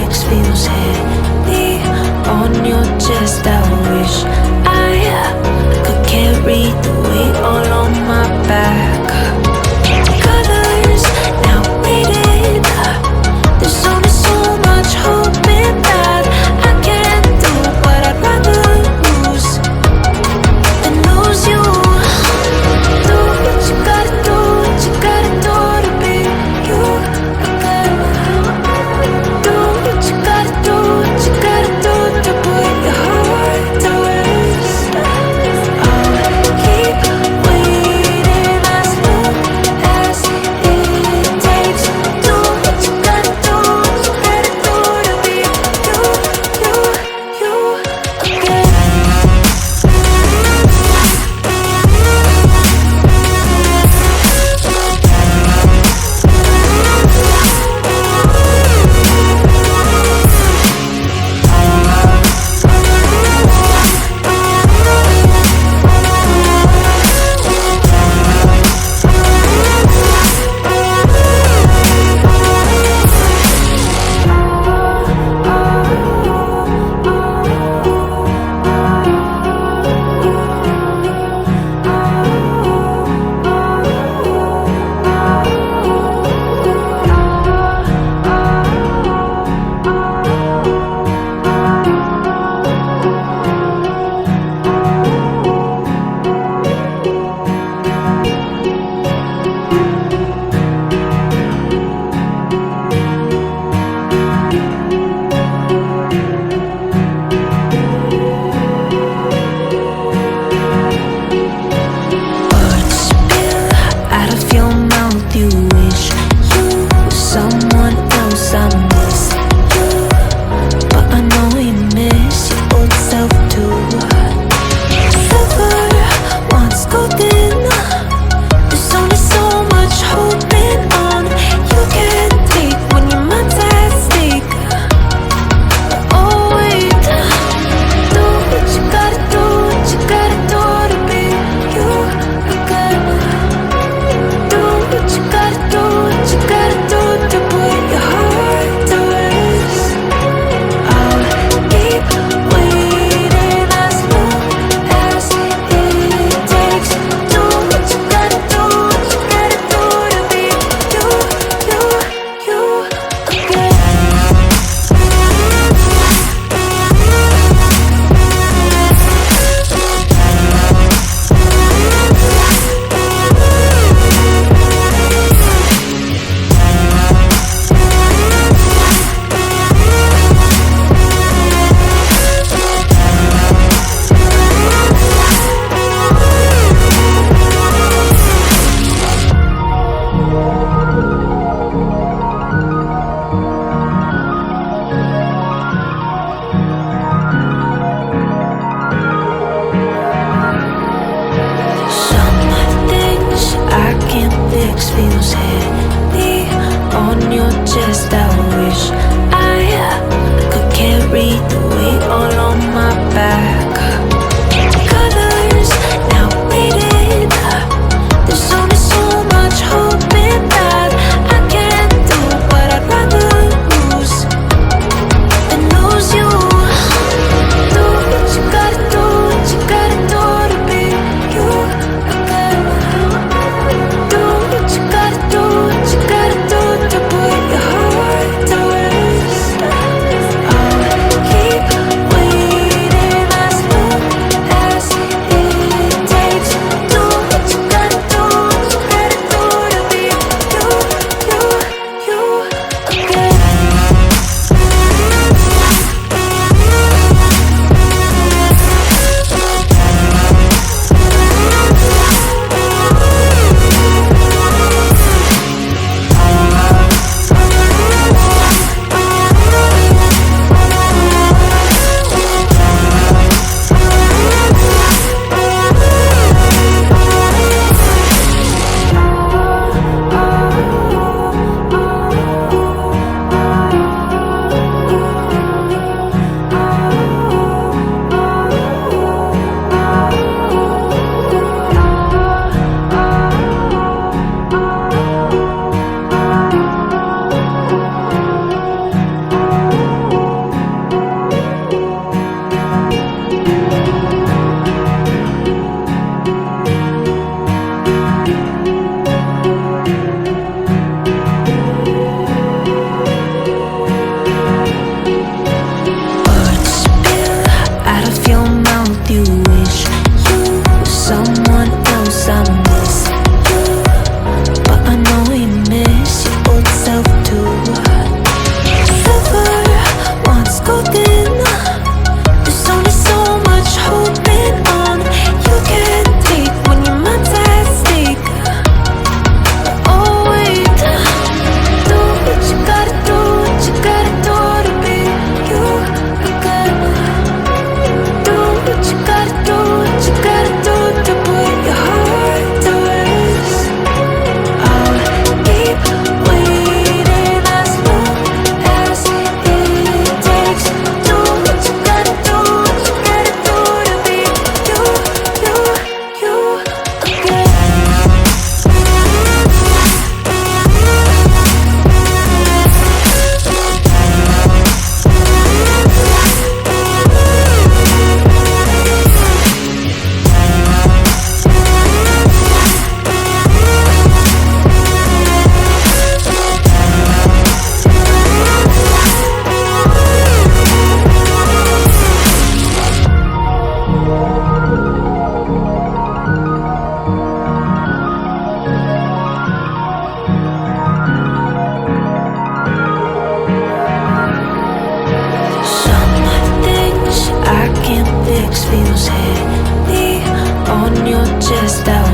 fix feels heavy on your chest. I wish I could carry the weight all on my back. Colors now faded. There's only so much hoping that I can do, but I'd rather lose than lose you. Do what you gotta do, what you gotta do to be you again. Do what you gotta do, what you gotta do to put your heart to rest. I'll keep waiting as long as it takes. Do what you gotta do, what you gotta do to be you again. Words spill out of your mouth. You wish you were someone else. I miss you, but I know we miss your old self too. Silver once golden. There's only so much holding on. You can't take when your mind's at stake. Oh wait, do what you gotta do, what you gotta do to be you again. Do what you gotta do, what you gotta do to put your heart to rest. I'll keep waiting as long as it takes. Do what you gotta do, what you gotta do to be you again. Some things I can't fix feels heavy on your chest. I wish I could carry the weight all on my back. Colors now faded. There's only so much hoping that I can do, but I'd rather lose than lose you. Do what you gotta do, what you gotta do to be you again. Do what you gotta do, fix feels heavy on your chest. I